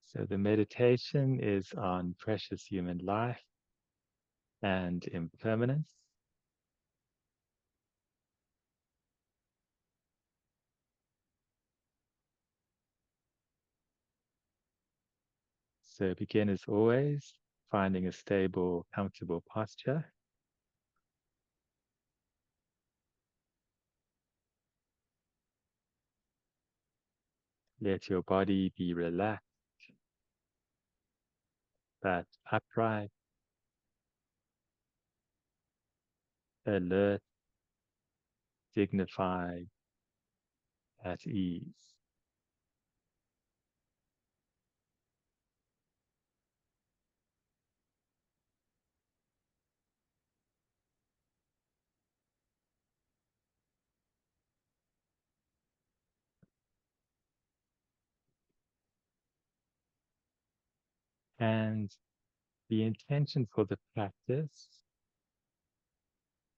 So the meditation is on precious human life and impermanence. So begin as always, finding a stable, comfortable posture. Let your body be relaxed, but upright, alert, dignified, at ease. And the intention for the practice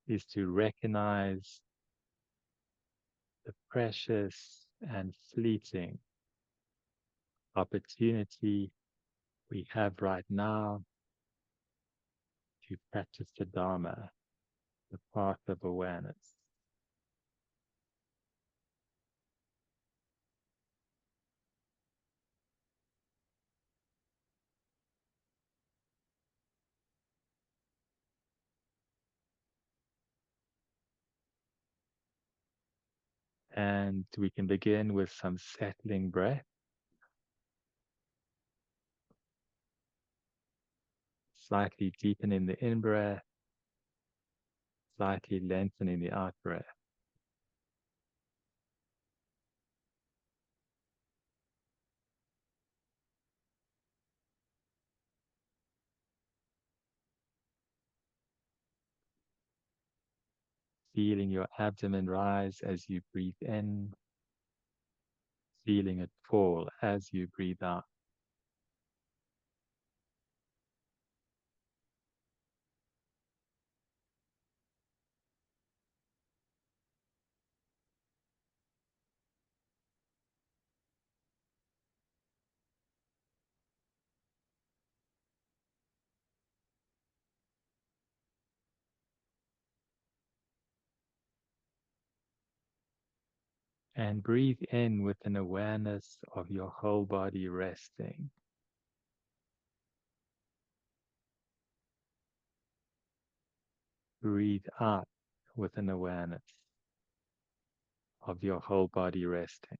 is to recognize the precious and fleeting opportunity we have right now to practice the Dharma, the path of awareness. And we can begin with some settling breath, slightly deepening the in-breath, slightly lengthening the out-breath. Feeling your abdomen rise as you breathe in, feeling it fall as you breathe out. And breathe in with an awareness of your whole body resting. Breathe out with an awareness of your whole body resting.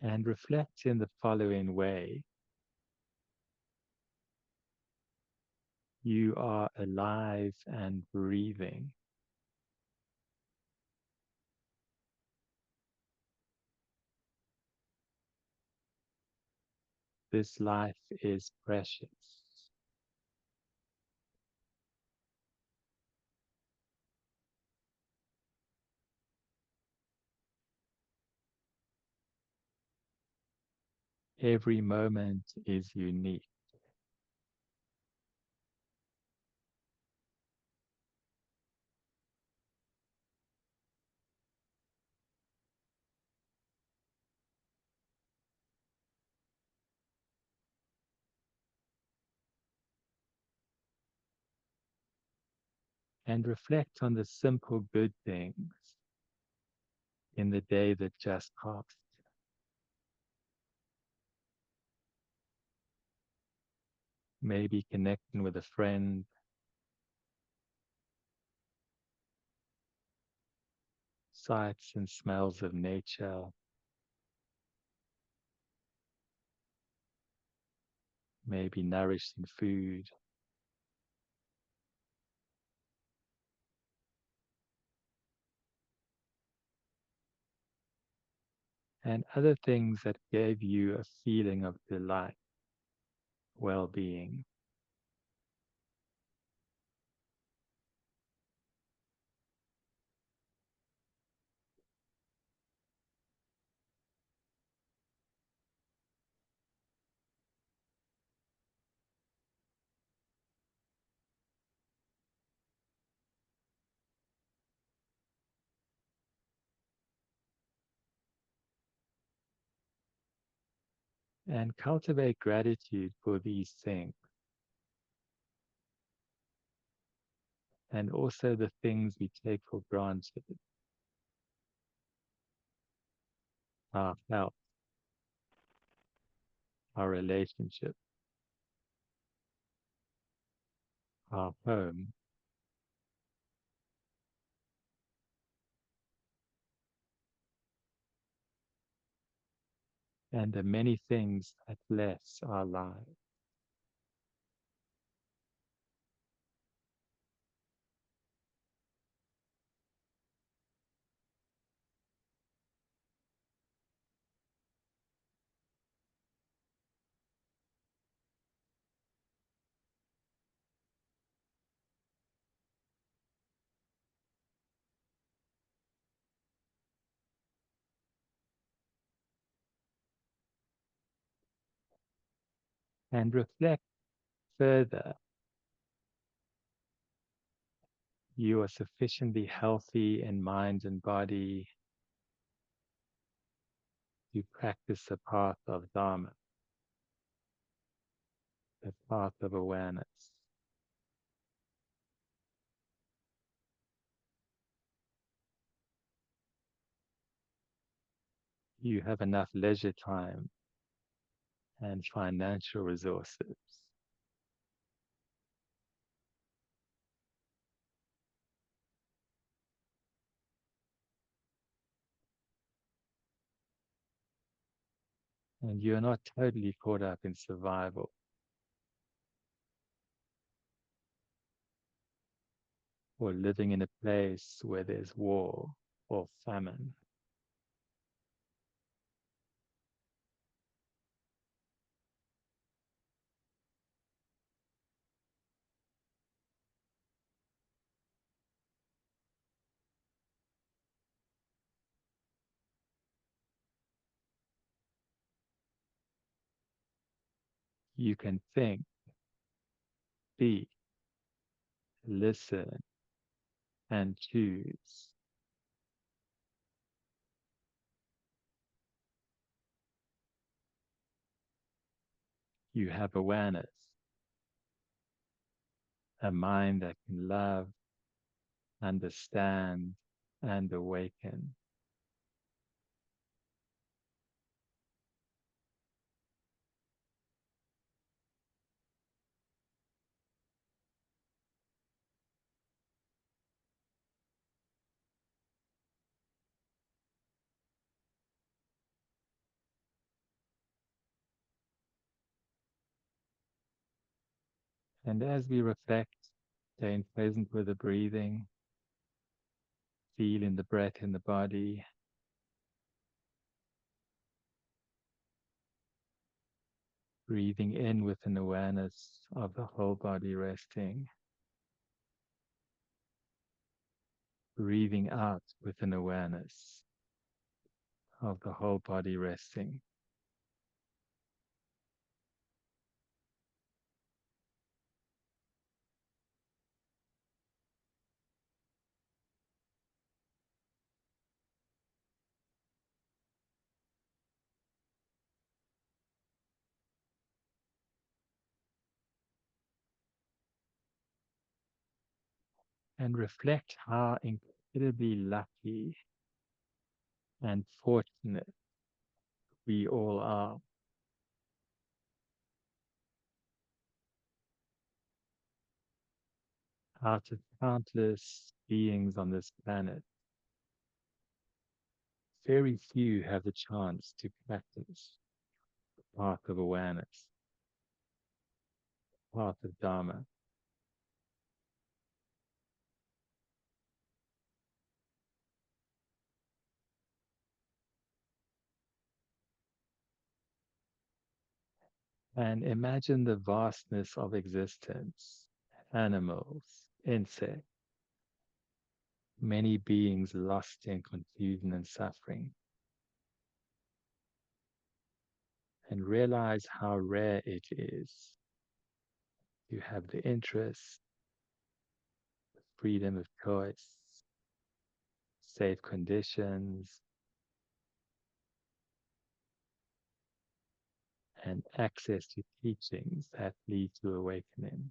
And reflect in the following way. You are alive and breathing. This life is precious. Every moment is unique. And reflect on the simple good things in the day that just passed. Maybe connecting with a friend, sights and smells of nature, maybe nourishing food, and other things that gave you a feeling of delight, well-being. and cultivate gratitude for these things and also the things we take for granted, our health, our relationship, our home, and the many things that bless our lives. And reflect further. You are sufficiently healthy in mind and body to practice the path of Dharma, the path of awareness. You have enough leisure time and financial resources. And you're not totally caught up in survival or living in a place where there's war or famine. You can think, be, listen, and choose. You have awareness, a mind that can love, understand, and awaken. And as we reflect, staying present with the breathing, feeling the breath in the body, breathing in with an awareness of the whole body resting, breathing out with an awareness of the whole body resting. And reflect how incredibly lucky and fortunate we all are out of countless beings on this planet. Very few have the chance to practice the path of awareness, the path of Dharma. And imagine the vastness of existence, animals, insects, many beings lost in confusion and suffering. And realize how rare it is to have the interest, freedom of choice, safe conditions, and access to teachings that lead to awakening.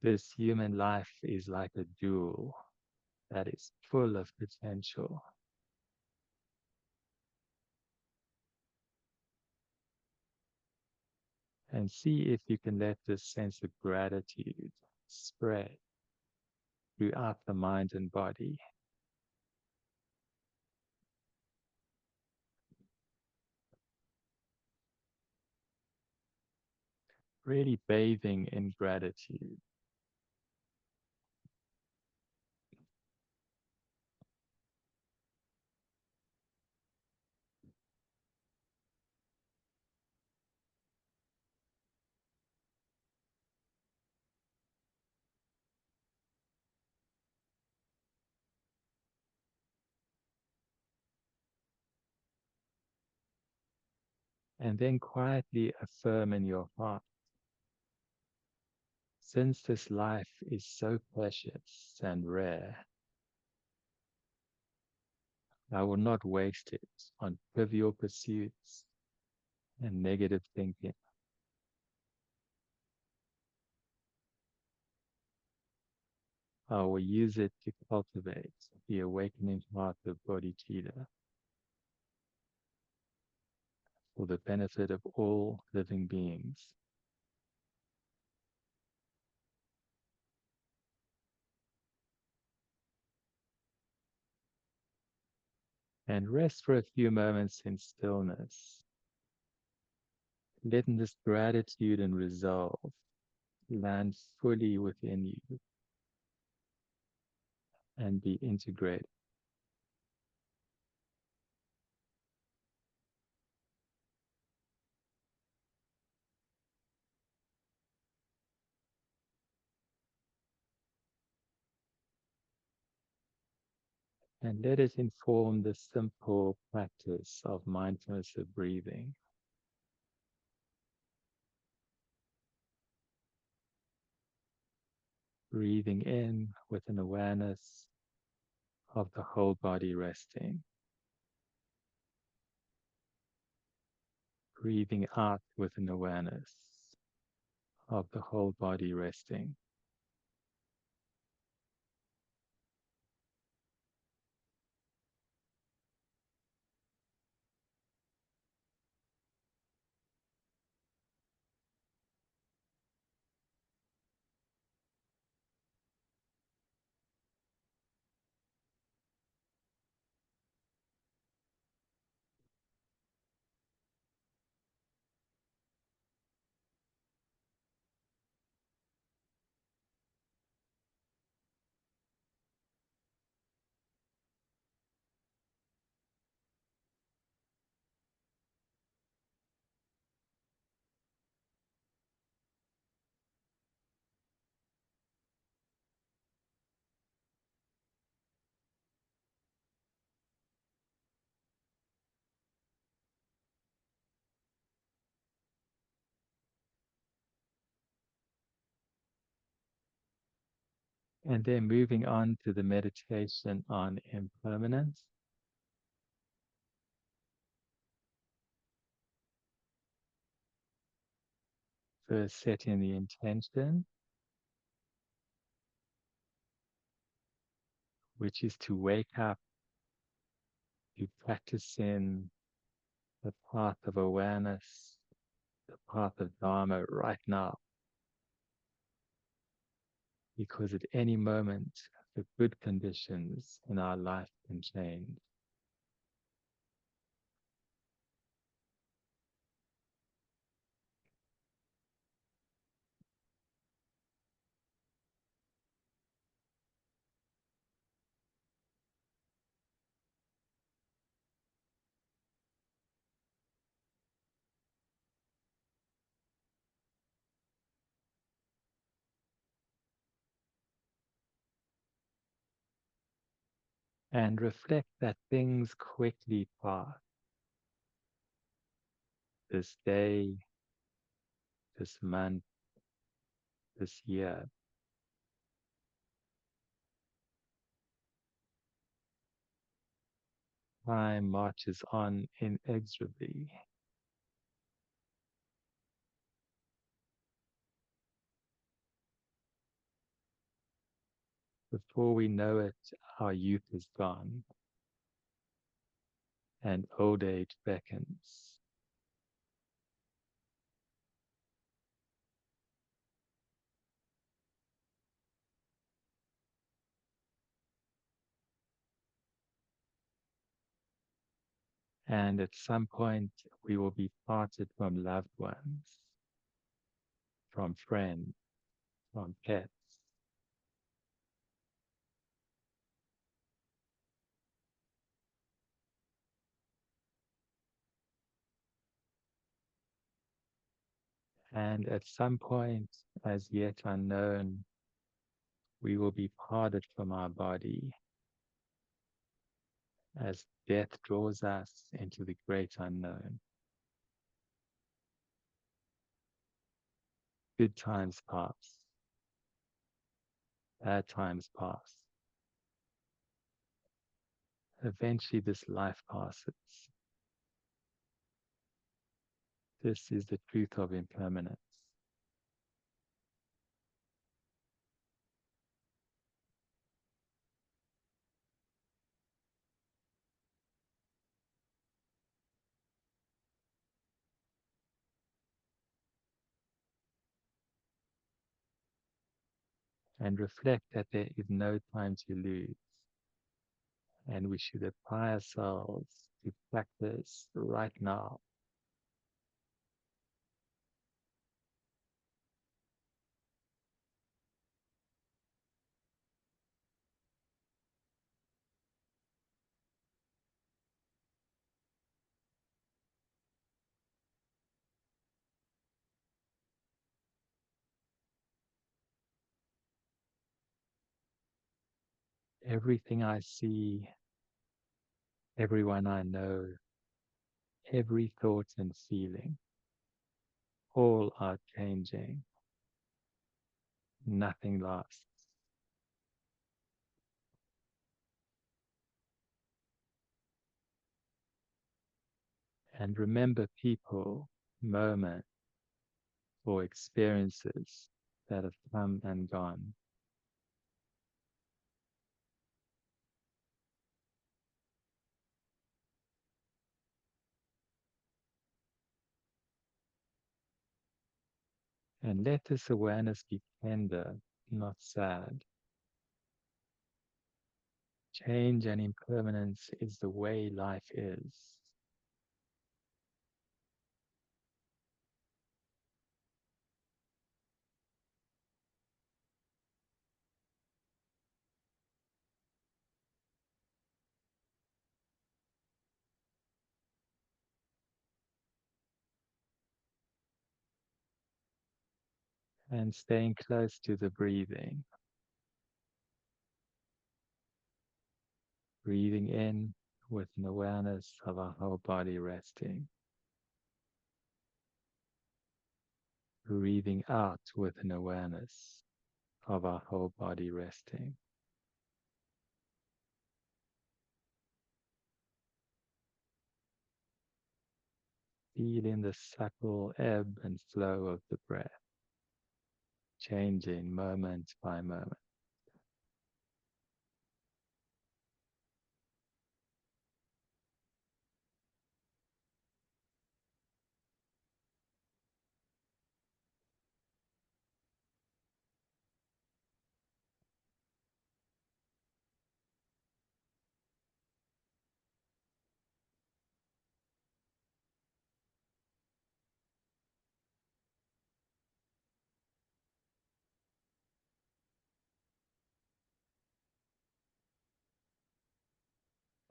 This human life is like a jewel that is full of potential. And see if you can let this sense of gratitude spread throughout the mind and body, really bathing in gratitude. And then quietly affirm in your heart, since this life is so precious and rare, I will not waste it on trivial pursuits and negative thinking. I will use it to cultivate the awakening heart of bodhicitta for the benefit of all living beings. And rest for a few moments in stillness, letting this gratitude and resolve land fully within you and be integrated. And let it inform the simple practice of mindfulness of breathing. Breathing in with an awareness of the whole body resting. Breathing out with an awareness of the whole body resting. And then moving on to the meditation on impermanence. First, setting the intention, which is to wake up to practicing the path of awareness, the path of Dharma right now. Because at any moment, the good conditions in our life can change. and reflect that things quickly pass. This day, this month, this year. Time marches on inexorably. Before we know it, our youth is gone and old age beckons. And at some point, we will be parted from loved ones, from friends, from pets. And at some point, as yet unknown, we will be parted from our body as death draws us into the great unknown. Good times pass, bad times pass. Eventually, this life passes. This is the truth of impermanence. And reflect that there is no time to lose, and we should apply ourselves to practice right now. Everything I see, everyone I know, every thought and feeling, all are changing. Nothing lasts. And remember people, moments, or experiences that have come and gone. And let this awareness be tender, not sad. Change and impermanence is the way life is. And staying close to the breathing. Breathing in with an awareness of our whole body resting. Breathing out with an awareness of our whole body resting. Feel in the subtle ebb and flow of the breath, changing moment by moment.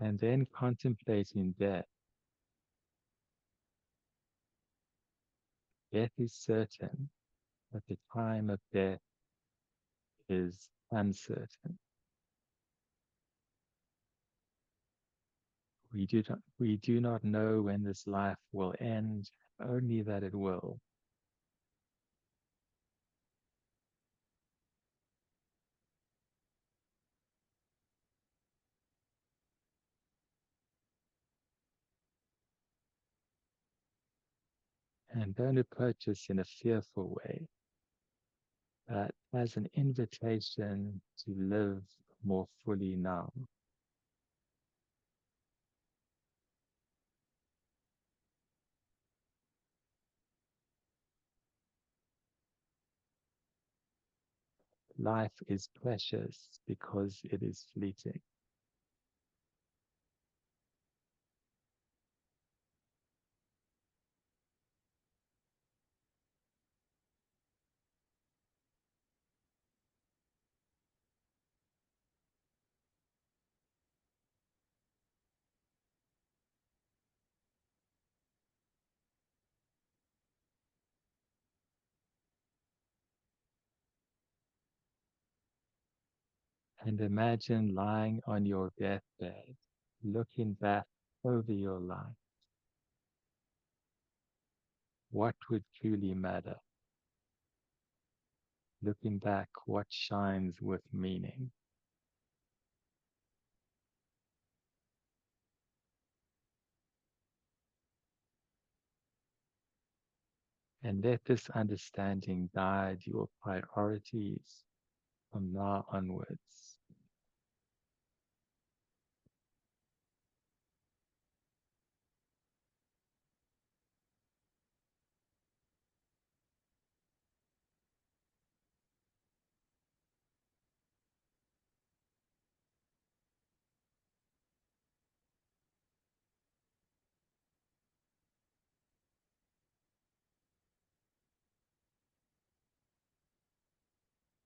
And then contemplating death. Death is certain, but the time of death is uncertain. We do not know when this life will end, only that it will. And don't approach us in a fearful way, but as an invitation to live more fully now. Life is precious because it is fleeting. And imagine lying on your deathbed, looking back over your life. What would truly matter? Looking back, what shines with meaning? And let this understanding guide your priorities from now onwards.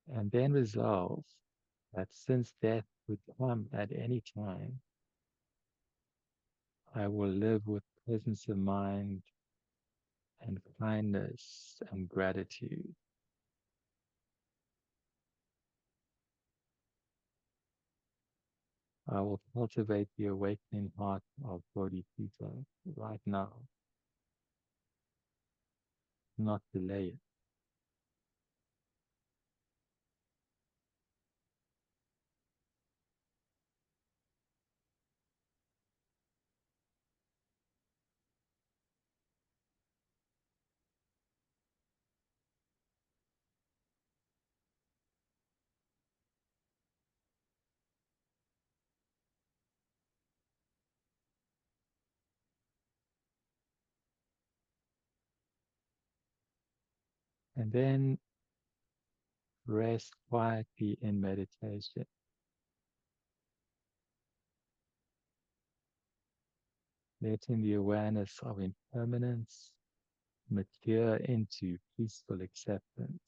And then resolve that since death would come at any time, I will live with presence of mind and kindness and gratitude. I will cultivate the awakening heart of Bodhicitta right now, not delay it. And then rest quietly in meditation, letting the awareness of impermanence mature into peaceful acceptance,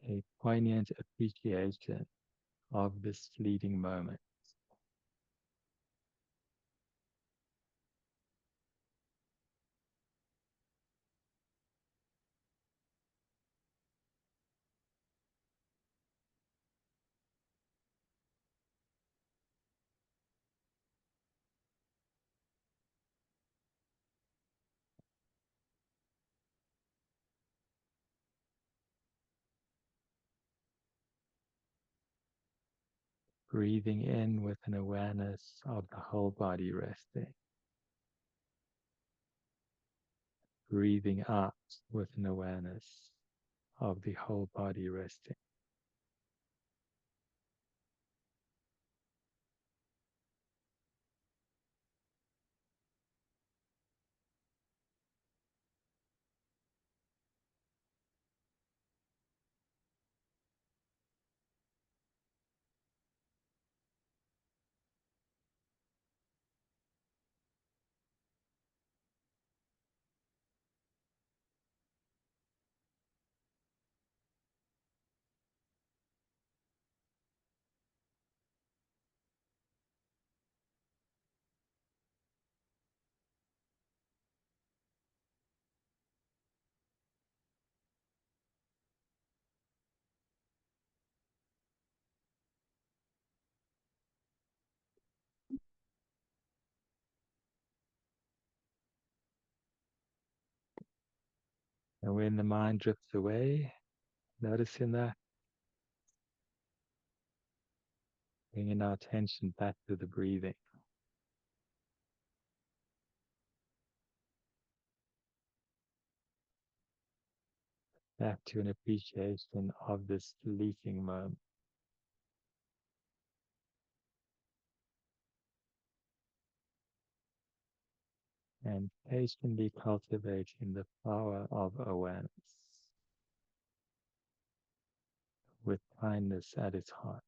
a poignant appreciation of this fleeting moment. Breathing in with an awareness of the whole body resting. Breathing out with an awareness of the whole body resting. And when the mind drifts away, noticing that, bringing our attention back to the breathing, back to an appreciation of this fleeting moment, and patiently cultivating the power of awareness with kindness at its heart.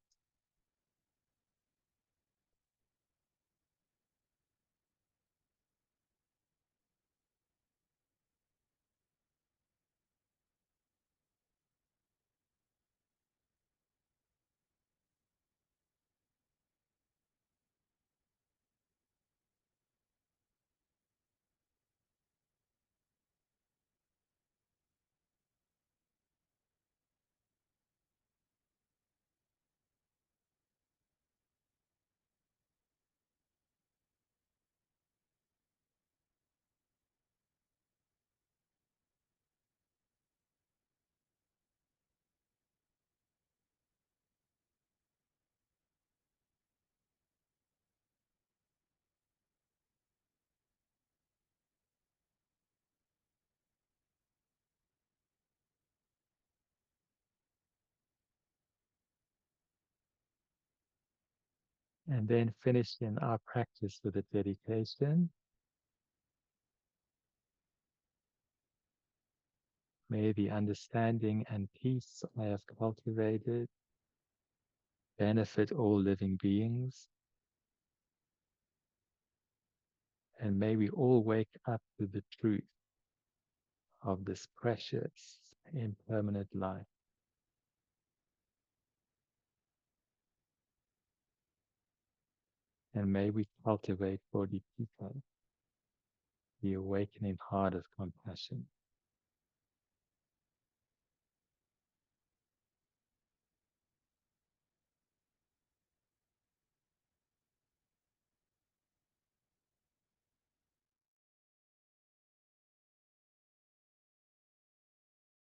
And then finishing our practice with a dedication. May the understanding and peace I have cultivated benefit all living beings, and may we all wake up to the truth of this precious, impermanent life. And may we cultivate Bodhicitta, the awakening heart of compassion.